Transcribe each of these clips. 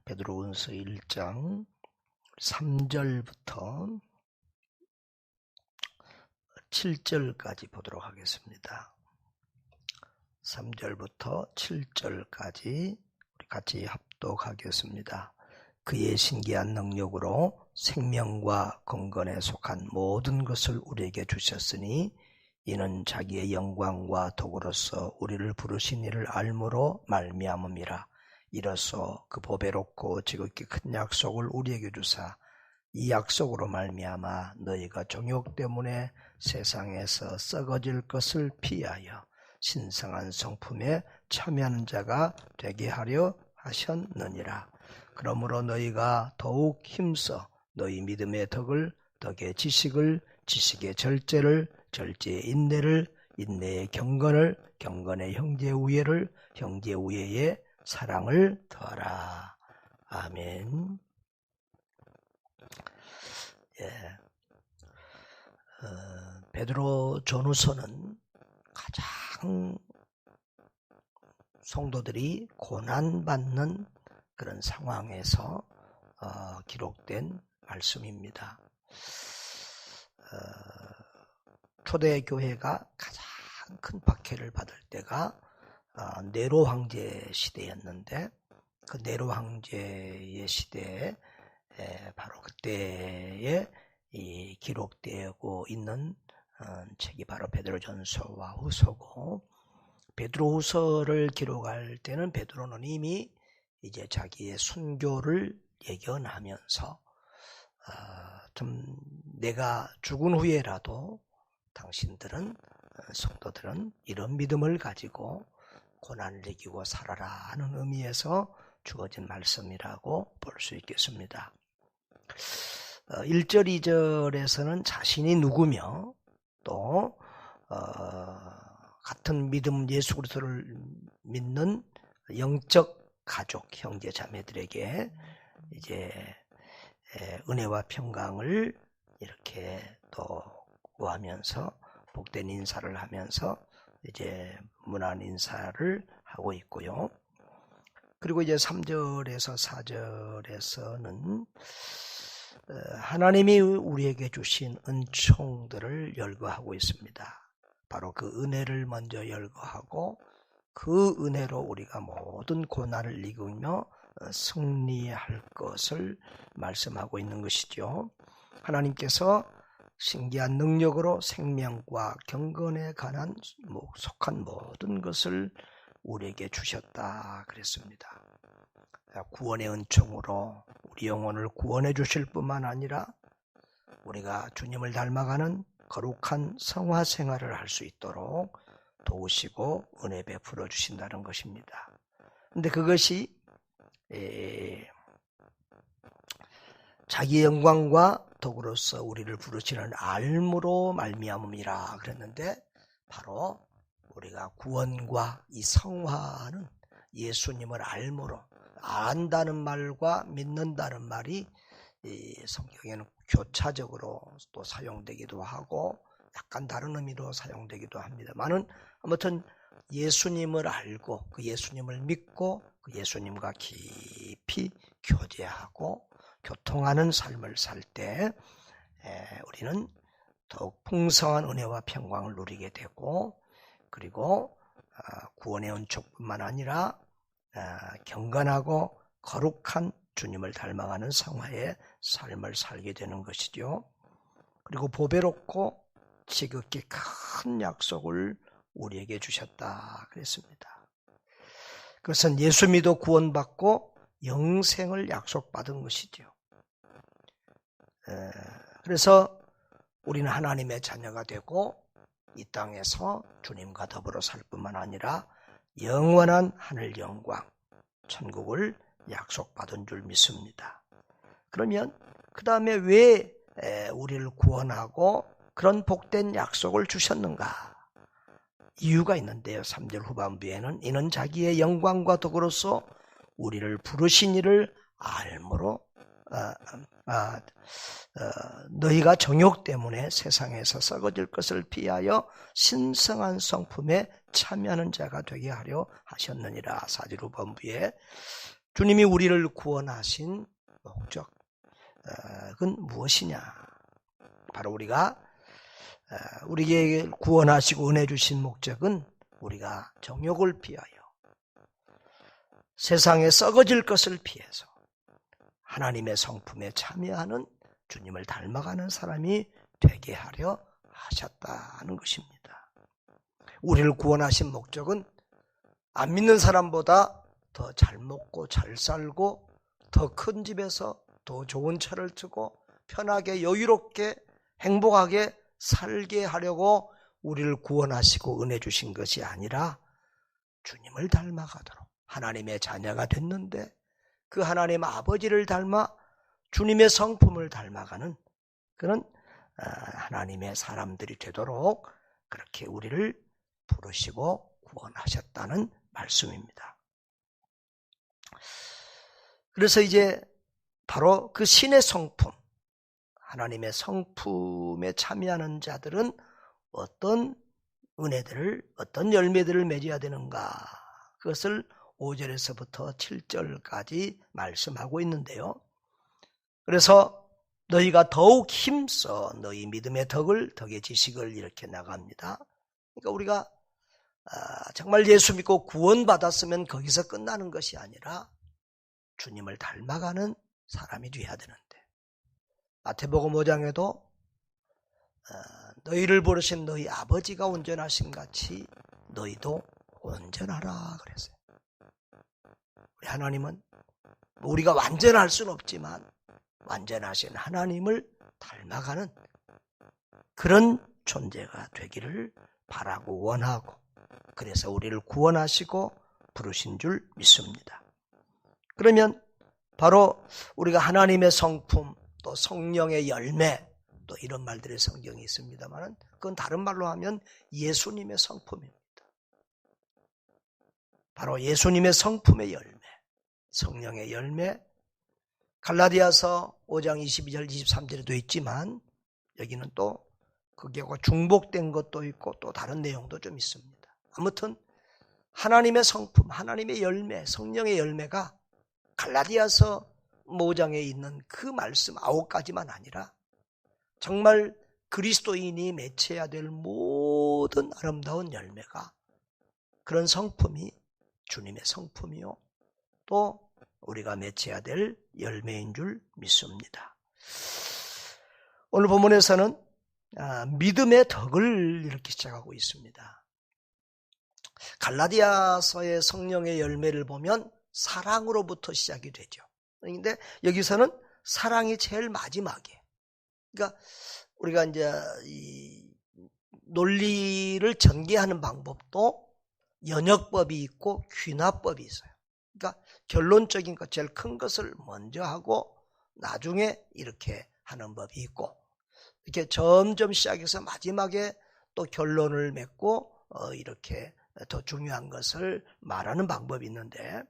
베드로후서 1장 3절부터 7절까지 보도록 하겠습니다. 3절부터 7절까지 우리 같이 합독하겠습니다. 그의 신기한 능력으로 생명과 건건에 속한 모든 것을 우리에게 주셨으니 이는 자기의 영광과 도구로서 우리를 부르신 이를 알므로 말미암음이라. 이로써 그 보배롭고 지극히 큰 약속을 우리에게 주사 이 약속으로 말미암아 너희가 정욕 때문에 세상에서 썩어질 것을 피하여 신성한 성품에 참여하는 자가 되게 하려 하셨느니라. 그러므로 너희가 더욱 힘써 너희 믿음의 덕의 지식을, 지식의 절제를, 절제의 인내를, 인내의 경건을, 경건의 형제 우애를, 형제 우애의 사랑을 더하라. 아멘. 베드로 전후서는 가장 성도들이 고난받는 그런 상황에서 기록된 말씀입니다. 초대교회가 가장 큰 박해를 받을 때가 네로 황제 시대였는데, 그 네로 황제의 시대에 바로 그때에 이 기록되고 있는 책이 바로 베드로전서와 후서고, 베드로후서를 기록할 때는 베드로는 이미 이제 자기의 순교를 예견하면서 좀 내가 죽은 후에라도 당신들은, 성도들은 이런 믿음을 가지고 고난을 이기고 살아라 하는 의미에서 주어진 말씀이라고 볼 수 있겠습니다. 1절, 2절에서는 자신이 누구며 또 같은 믿음 예수 그리스도를 믿는 영적 가족, 형제 자매들에게 이제 은혜와 평강을 이렇게 또 구하면서 복된 인사를 하면서 이제 문안 인사를 하고 있고요. 그리고 이제 3절에서 4절에서는 하나님이 우리에게 주신 은총들을 열거하고 있습니다. 바로 그 은혜를 먼저 열거하고 그 은혜로 우리가 모든 고난을 이기며 승리할 것을 말씀하고 있는 것이죠. 하나님께서 신기한 능력으로 생명과 경건에 관한 속한 모든 것을 우리에게 주셨다 그랬습니다. 구원의 은총으로 우리 영혼을 구원해 주실 뿐만 아니라 우리가 주님을 닮아가는 거룩한 성화 생활을 할 수 있도록 도우시고 은혜 베풀어 주신다는 것입니다. 그런데 그것이 자기의 영광과 덕으로서 우리를 부르시는 알므로 말미암음이라 그랬는데, 바로 우리가 구원과 이 성화는 예수님을 알므로, 안다는 말과 믿는다는 말이 성경에는 교차적으로 또 사용되기도 하고 약간 다른 의미로 사용되기도 합니다만은, 아무튼 예수님을 알고 그 예수님을 믿고 그 예수님과 깊이 교제하고 교통하는 삶을 살 때 우리는 더욱 풍성한 은혜와 평강을 누리게 되고, 그리고 구원의 은총뿐만 아니라 경건하고 거룩한 주님을 닮아가는 성화의 삶을 살게 되는 것이죠. 그리고 보배롭고 지극히 큰 약속을 우리에게 주셨다 그랬습니다. 그것은 예수 믿어 구원받고 영생을 약속받은 것이죠. 그래서 우리는 하나님의 자녀가 되고 이 땅에서 주님과 더불어 살 뿐만 아니라 영원한 하늘 영광, 천국을 약속받은 줄 믿습니다. 그러면 그 다음에 왜 우리를 구원하고 그런 복된 약속을 주셨는가? 이유가 있는데요. 3절 후반부에는 이는 자기의 영광과 덕으로서 우리를 부르신 이를 알므로 너희가 정욕 때문에 세상에서 썩어질 것을 피하여 신성한 성품에 참여하는 자가 되게 하려 하셨느니라. 4절 후반부에 주님이 우리를 구원하신 목적은 무엇이냐? 바로 우리가 우리에게 구원하시고 은혜 주신 목적은 우리가 정욕을 피하여 세상에 썩어질 것을 피해서 하나님의 성품에 참여하는 주님을 닮아가는 사람이 되게 하려 하셨다는 것입니다. 우리를 구원하신 목적은 안 믿는 사람보다 더 잘 먹고 잘 살고 더 큰 집에서 더 좋은 차를 타고 편하게 여유롭게 행복하게 살게 하려고 우리를 구원하시고 은혜 주신 것이 아니라 주님을 닮아가도록 하나님의 자녀가 됐는데 그 하나님 아버지를 닮아 주님의 성품을 닮아가는 그런 하나님의 사람들이 되도록 그렇게 우리를 부르시고 구원하셨다는 말씀입니다. 그래서 이제 바로 그 신의 성품, 하나님의 성품에 참여하는 자들은 어떤 은혜들을, 어떤 열매들을 맺어야 되는가, 그것을 5절에서부터 7절까지 말씀하고 있는데요. 그래서 너희가 더욱 힘써 너희 믿음의 덕의 지식을 이렇게 나갑니다. 그러니까 우리가 정말 예수 믿고 구원받았으면 거기서 끝나는 것이 아니라 주님을 닮아가는 사람이 되어야 되는데, 마태복음 5장에도 너희를 부르신 너희 아버지가 온전하신 같이 너희도 온전하라 그랬어요. 우리 하나님은 우리가 완전할 수는 없지만 완전하신 하나님을 닮아가는 그런 존재가 되기를 바라고 원하고, 그래서 우리를 구원하시고 부르신 줄 믿습니다. 그러면 바로 우리가 하나님의 성품, 또 성령의 열매, 또 이런 말들의 성경이 있습니다만 그건 다른 말로 하면 예수님의 성품입니다. 바로 예수님의 성품의 열매, 성령의 열매, 갈라디아서 5장 22절 23절에도 있지만 여기는 또 그게하고 중복된 것도 있고 또 다른 내용도 좀 있습니다. 아무튼 하나님의 성품, 하나님의 열매, 성령의 열매가 갈라디아서 5장에 있는 그 말씀 9가지만 아니라 정말 그리스도인이 맺혀야 될 모든 아름다운 열매가, 그런 성품이 주님의 성품이요 또 우리가 맺혀야 될 열매인 줄 믿습니다. 오늘 본문에서는 믿음의 덕을 이렇게 시작하고 있습니다. 갈라디아서의 성령의 열매를 보면 사랑으로부터 시작이 되죠. 그런데 여기서는 사랑이 제일 마지막에, 그러니까 우리가 이제 이 논리를 전개하는 방법도 연역법이 있고 귀납법이 있어요. 그러니까 결론적인 것, 제일 큰 것을 먼저 하고 나중에 이렇게 하는 법이 있고, 이렇게 점점 시작해서 마지막에 또 결론을 맺고 이렇게 더 중요한 것을 말하는 방법이 있는데,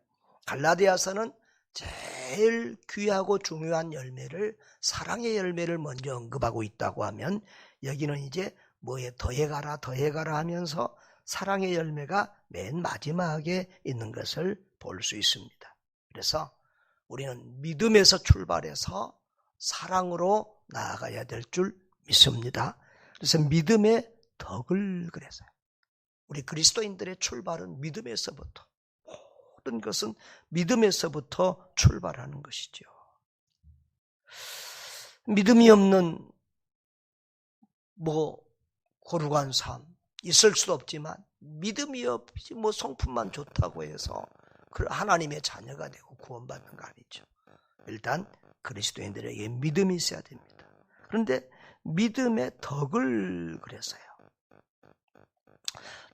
갈라디아서는 제일 귀하고 중요한 열매를, 사랑의 열매를 먼저 언급하고 있다고 하면 여기는 이제 뭐에 더해가라 하면서 사랑의 열매가 맨 마지막에 있는 것을 볼 수 있습니다. 그래서 우리는 믿음에서 출발해서 사랑으로 나아가야 될 줄 믿습니다. 그래서 믿음의 덕을 그래서요. 우리 그리스도인들의 출발은 믿음에서부터, 모든 것은 믿음에서부터 출발하는 것이죠. 믿음이 없는 거룩한 삶 있을 수도 없지만, 믿음이 없이 성품만 좋다고 해서 하나님의 자녀가 되고 구원받는 거 아니죠. 일단 그리스도인들에게 믿음이 있어야 됩니다. 그런데 믿음의 덕을 그랬어요.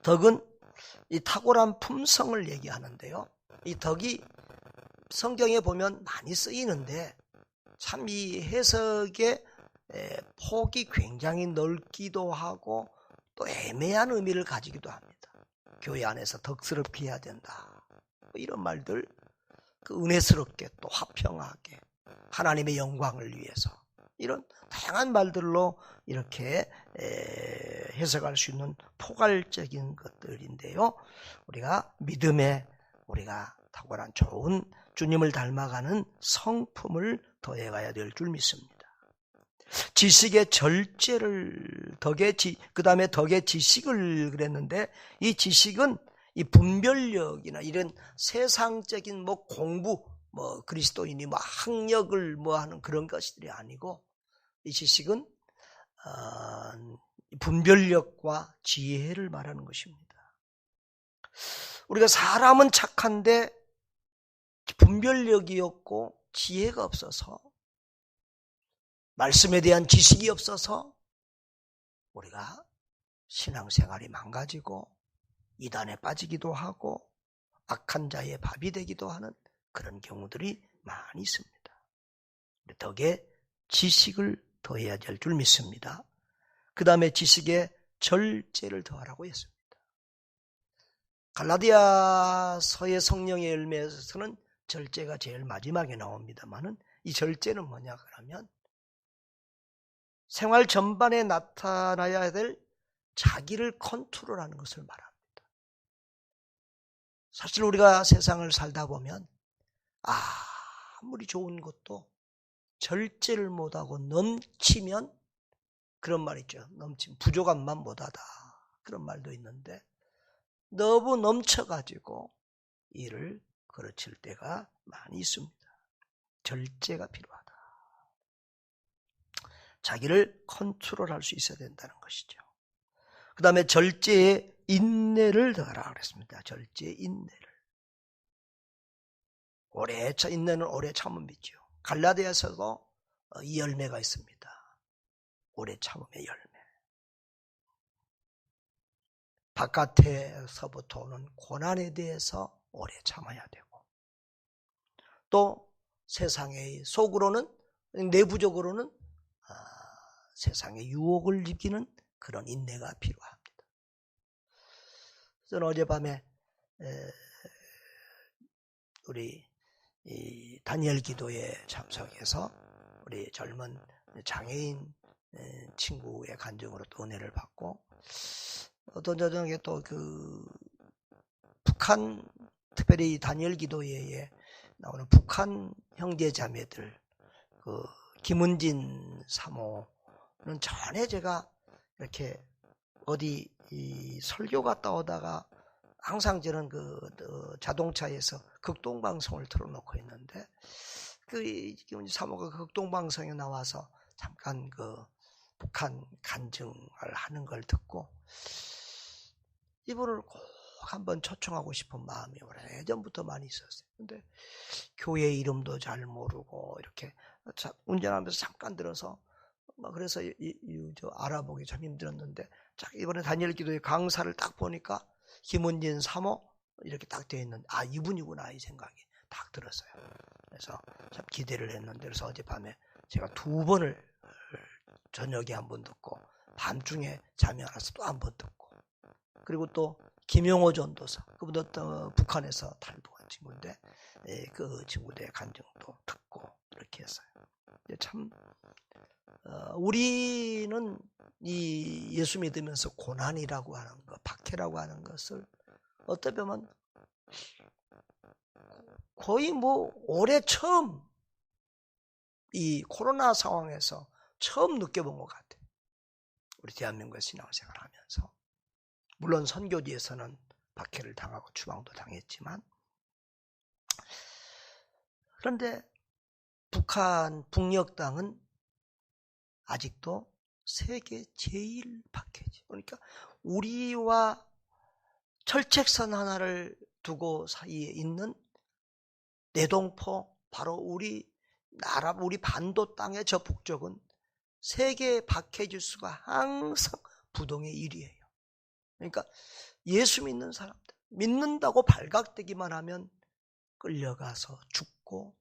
덕은 이 탁월한 품성을 얘기하는데요. 이 덕이 성경에 보면 많이 쓰이는데 참 이 해석의 폭이 굉장히 넓기도 하고 또 애매한 의미를 가지기도 합니다. 교회 안에서 덕스럽게 해야 된다, 이런 말들, 그 은혜스럽게 또 화평하게 하나님의 영광을 위해서, 이런 다양한 말들로 이렇게 해석할 수 있는 포괄적인 것들인데요. 우리가 믿음에 우리가 탁월한 좋은 주님을 닮아가는 성품을 더해가야 될 줄 믿습니다. 지식의 절제를 그 다음에 덕의 지식을 그랬는데, 이 지식은 이 분별력이나 이런 세상적인 공부, 그리스도인이 학력을 하는 그런 것들이 아니고, 이 지식은 분별력과 지혜를 말하는 것입니다. 우리가 사람은 착한데 분별력이 없고 지혜가 없어서, 말씀에 대한 지식이 없어서 우리가 신앙생활이 망가지고 이단에 빠지기도 하고 악한 자의 밥이 되기도 하는 그런 경우들이 많이 있습니다. 덕에 지식을 더해야 될 줄 믿습니다. 그 다음에 지식에 절제를 더하라고 했습니다. 갈라디아서의 성령의 열매에서는 절제가 제일 마지막에 나옵니다만은, 이 절제는 뭐냐 그러면 생활 전반에 나타나야 될 자기를 컨트롤하는 것을 말합니다. 사실 우리가 세상을 살다 보면 아무리 좋은 것도 절제를 못하고 넘치면, 그런 말 있죠. 넘치면 부족함만 못하다, 그런 말도 있는데, 너무 넘쳐가지고 일을 그르칠 때가 많이 있습니다. 절제가 필요하다. 자기를 컨트롤할 수 있어야 된다는 것이죠. 그 다음에 절제에 인내를 더하라 그랬습니다. 절제에 인내를. 인내는 오래 참음이죠. 갈라디아서도 이 열매가 있습니다. 오래 참음의 열매. 바깥에서부터 오는 고난에 대해서 오래 참아야 되고, 또 세상의 속으로는, 내부적으로는 세상의 유혹을 이기는 그런 인내가 필요합니다. 저는 어젯밤에 우리 다니엘 기도에 참석해서 우리 젊은 장애인 친구의 간증으로 또 은혜를 받고, 어떤 저녁에 또 북한, 특별히 다니엘 기도회에 나오는 북한 형제자매들, 김은진 사모는 전에 제가 이렇게 어디 설교 갔다 오다가 항상 저는 자동차에서 극동방송을 틀어놓고 있는데, 김은진 사모가 극동방송에 나와서 잠깐 북한 간증을 하는 걸 듣고 이분을 꼭 한번 초청하고 싶은 마음이 오래전부터 많이 있었어요. 근데 교회 이름도 잘 모르고 이렇게 운전하면서 잠깐 들어서 그래서 알아보기 참 힘들었는데, 이번에 다니엘 기도의 강사를 딱 보니까 김은진 사모 이렇게 딱 되어 있는, 이분이구나, 이 생각이 딱 들었어요. 그래서 참 기대를 했는데, 그래서 어젯밤에 제가 2번을 저녁에 한 번 듣고 밤중에 잠이 안 와서 또 한 번 듣고, 그리고 또 김용호 전도사, 그분도 또 북한에서 탈북한 친구인데 그 친구들의 간증도 듣고 이렇게 했어요. 참 우리는 이 예수 믿으면서 고난이라고 하는 것, 박해라고 하는 것을 어떻게 보면 거의 올해 처음, 이 코로나 상황에서 처음 느껴본 것 같아요. 우리 대한민국의 신앙생활 하면서. 물론 선교지에서는 박해를 당하고 추방도 당했지만, 그런데 북녘 땅은 아직도 세계 제일 박해지. 그러니까 우리와 철책선 하나를 두고 사이에 있는 내동포, 바로 우리 반도 땅의 저 북쪽은 세계 박해 지수가 항상 부동의 1위예요. 그러니까 예수 믿는 사람들, 믿는다고 발각되기만 하면 끌려가서 죽고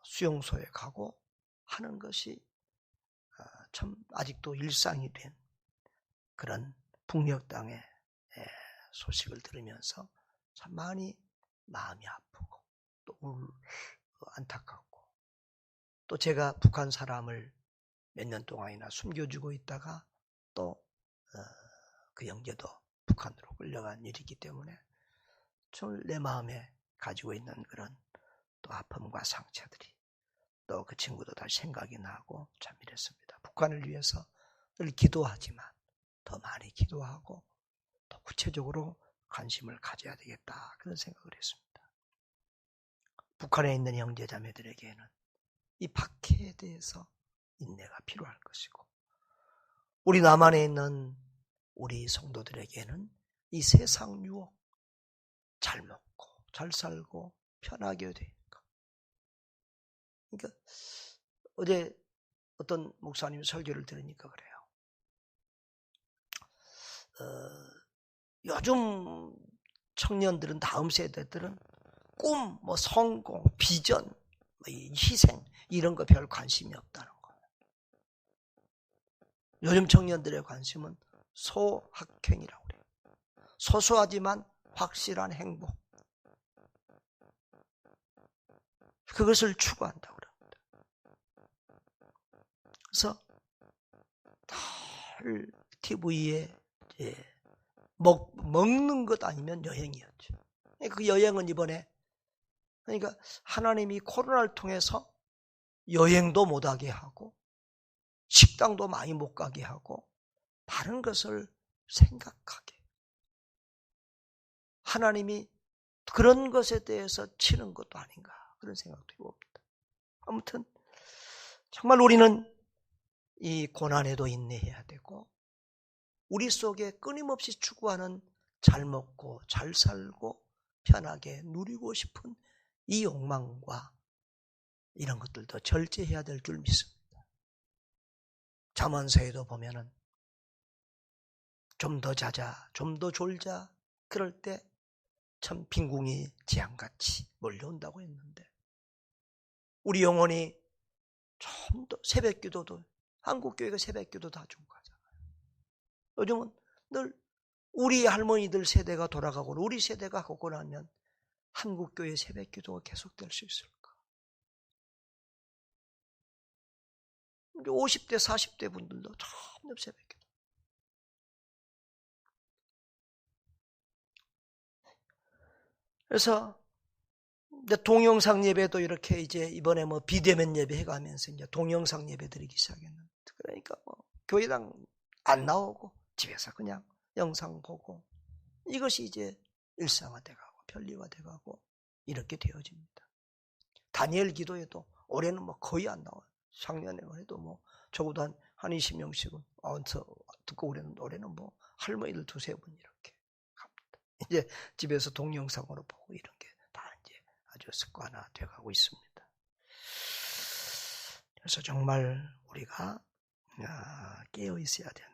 수용소에 가고 하는 것이 참 아직도 일상이 된 그런 북녘 땅의 소식을 들으면서 참 많이 마음이 아프고 또 안타깝고, 또 제가 북한 사람을 몇 년 동안이나 숨겨주고 있다가 또 그 형제도 북한으로 끌려간 일이기 때문에 좀 내 마음에 가지고 있는 그런 또 아픔과 상처들이 또 그 친구도 다시 생각이 나고 참 이랬습니다. 북한을 위해서 늘 기도하지만 더 많이 기도하고 더 구체적으로 관심을 가져야 되겠다 그런 생각을 했습니다. 북한에 있는 형제자매들에게는 이 박해에 대해서 인내가 필요할 것이고 우리 남한에 있는 우리 성도들에게는 이 세상 유혹 잘 먹고 잘 살고 편하게 되니까. 그러니까 어제 어떤 목사님 설교를 들으니까 그래요. 요즘 청년들은 다음 세대들은 꿈, 뭐 성공, 비전, 희생 이런 거 별 관심이 없다는 거예요. 요즘 청년들의 관심은 소확행이라고 그래요. 소소하지만 확실한 행복. 그것을 추구한다고 그럽니다. 그래서 늘 TV에 먹는 것 아니면 여행이었죠. 그 여행은 이번에 그러니까 하나님이 코로나를 통해서 여행도 못하게 하고 식당도 많이 못 가게 하고 다른 것을 생각하게 하나님이 그런 것에 대해서 치는 것도 아닌가 그런 생각도 해봅니다. 아무튼 정말 우리는 이 고난에도 인내해야 되고 우리 속에 끊임없이 추구하는 잘 먹고 잘 살고 편하게 누리고 싶은 이 욕망과 이런 것들도 절제해야 될 줄 믿습니다. 잠언서에도 보면은 좀 더 자자, 좀 더 졸자 그럴 때 참 빈궁이 재앙같이 몰려온다고 했는데 우리 영혼이 좀 더 새벽기도도 한국교회가 새벽기도 다 주고 가잖아요. 요즘은 늘 우리 할머니들 세대가 돌아가고 우리 세대가 가고 나면 한국교회 새벽기도가 계속될 수 있을까? 50대 40대 분들도 점점 새벽기도. 그래서 이제 동영상 예배도 이렇게 이제 이번에 뭐 비대면 예배 해가면서 이제 동영상 예배 드리기 시작했는데 그러니까 뭐 교회당 안 나오고 집에서 그냥 영상 보고 이것이 이제 일상화돼가고 편리화돼가고 이렇게 되어집니다. 다니엘 기도에도 올해는 뭐 거의 안 나와요. 작년에 해도 뭐 적어도 한 20명씩은 듣고 올해는 뭐 할머니들 2-3분 이렇게 갑니다. 이제 집에서 동영상으로 보고 이런 게 다 이제 아주 습관화 돼가고 있습니다. 그래서 정말 우리가 깨어 있어야 된다.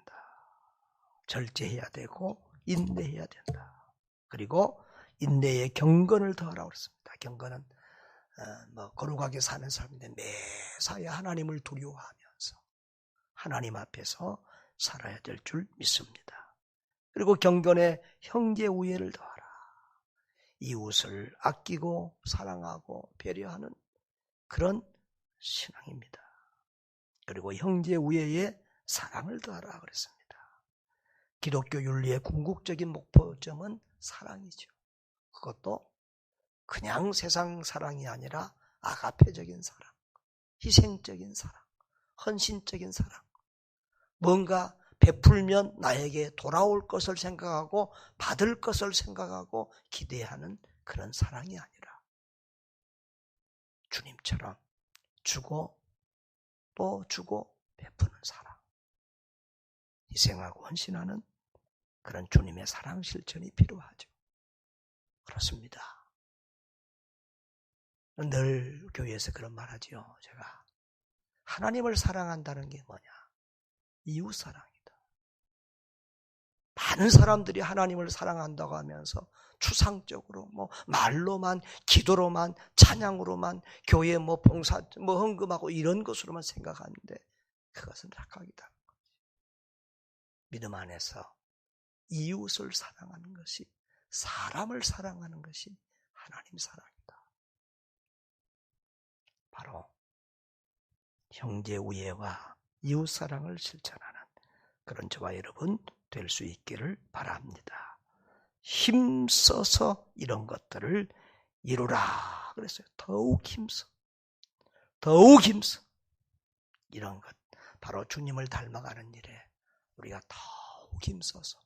절제해야 되고 인내해야 된다. 그리고 인내의 경건을 더하라고 그랬습니다. 경건은 뭐 거룩하게 사는 사람인데 매사에 하나님을 두려워하면서 하나님 앞에서 살아야 될 줄 믿습니다. 그리고 경건에 형제 우애를 더하라. 이웃을 아끼고 사랑하고 배려하는 그런 신앙입니다. 그리고 형제 우애에 사랑을 더하라 그랬습니다. 기독교 윤리의 궁극적인 목표점은 사랑이죠. 그것도 그냥 세상 사랑이 아니라 아가페적인 사랑, 희생적인 사랑, 헌신적인 사랑. 뭔가 베풀면 나에게 돌아올 것을 생각하고 받을 것을 생각하고 기대하는 그런 사랑이 아니라 주님처럼 주고 또 주고 베푸는 사랑. 희생하고 헌신하는 그런 주님의 사랑 실천이 필요하죠. 그렇습니다. 늘 교회에서 그런 말 하죠. 제가 하나님을 사랑한다는 게 뭐냐? 이웃 사랑이다. 많은 사람들이 하나님을 사랑한다고 하면서 추상적으로 뭐 말로만 기도로만 찬양으로만 교회 뭐 봉사 뭐 헌금하고 이런 것으로만 생각하는데 그것은 착각이다. 믿음 안에서 이웃을 사랑하는 것이 사람을 사랑하는 것이 하나님 사랑이다. 바로 형제 우애와 이웃 사랑을 실천하는 그런 저와 여러분 될 수 있기를 바랍니다. 힘써서 이런 것들을 이루라 그랬어요. 더욱 힘써. 더욱 힘써. 이런 것 바로 주님을 닮아가는 일에 우리가 더욱 힘써서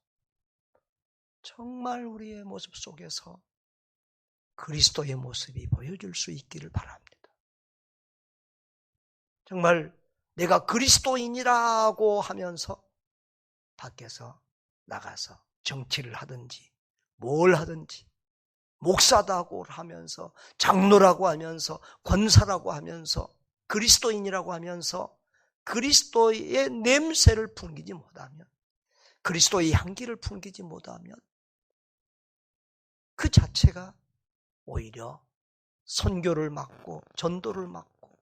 정말 우리의 모습 속에서 그리스도의 모습이 보여줄 수 있기를 바랍니다. 정말 내가 그리스도인이라고 하면서 밖에서 나가서 정치를 하든지 뭘 하든지 목사다고 하면서 장로라고 하면서 권사라고 하면서 그리스도인이라고 하면서 그리스도의 냄새를 풍기지 못하면 그리스도의 향기를 풍기지 못하면 그 자체가 오히려 선교를 막고 전도를 막고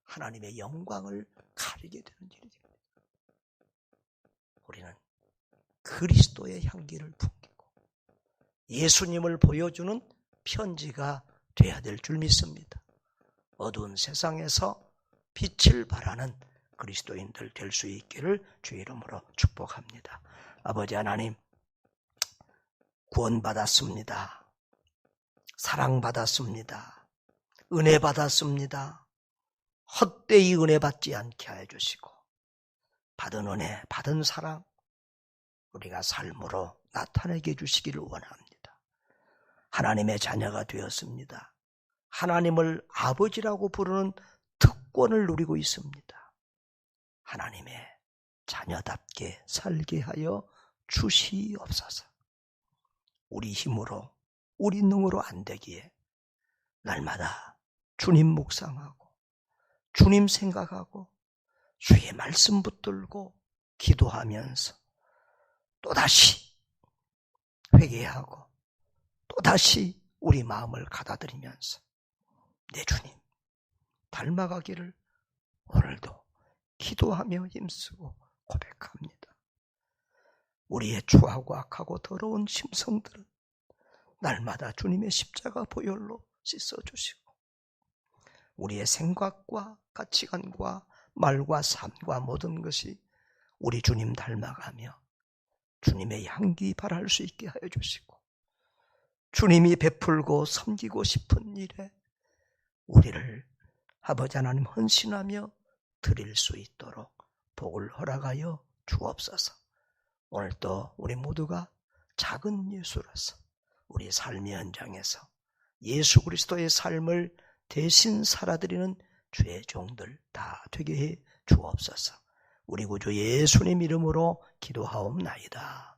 하나님의 영광을 가리게 되는 일이 됩니다. 우리는 그리스도의 향기를 풍기고 예수님을 보여주는 편지가 되어야 될 줄 믿습니다. 어두운 세상에서 빛을 발하는 그리스도인들 될 수 있기를 주의 이름으로 축복합니다. 아버지 하나님, 구원받았습니다. 사랑받았습니다. 은혜 받았습니다. 헛되이 은혜 받지 않게 해 주시고 받은 은혜, 받은 사랑 우리가 삶으로 나타내게 해주시기를 원합니다. 하나님의 자녀가 되었습니다. 하나님을 아버지라고 부르는 특권을 누리고 있습니다. 하나님의 자녀답게 살게 하여 주시옵소서. 우리 힘으로 우리 능으로 안 되기에 날마다 주님 묵상하고 주님 생각하고 주의 말씀 붙들고 기도하면서 또다시 회개하고 또다시 우리 마음을 가다드리면서 내 주님 닮아가기를 오늘도 기도하며 힘쓰고 고백합니다. 우리의 추하고 악하고 더러운 심성들은 날마다 주님의 십자가 보혈로 씻어주시고 우리의 생각과 가치관과 말과 삶과 모든 것이 우리 주님 닮아가며 주님의 향기 발할 수 있게 하여 주시고 주님이 베풀고 섬기고 싶은 일에 우리를 아버지 하나님 헌신하며 드릴 수 있도록 복을 허락하여 주옵소서. 오늘도 우리 모두가 작은 예수로서 우리 삶의 현장에서 예수 그리스도의 삶을 대신 살아드리는 주의 종들 다 되게 해 주옵소서. 우리 구주 예수님 이름으로 기도하옵나이다.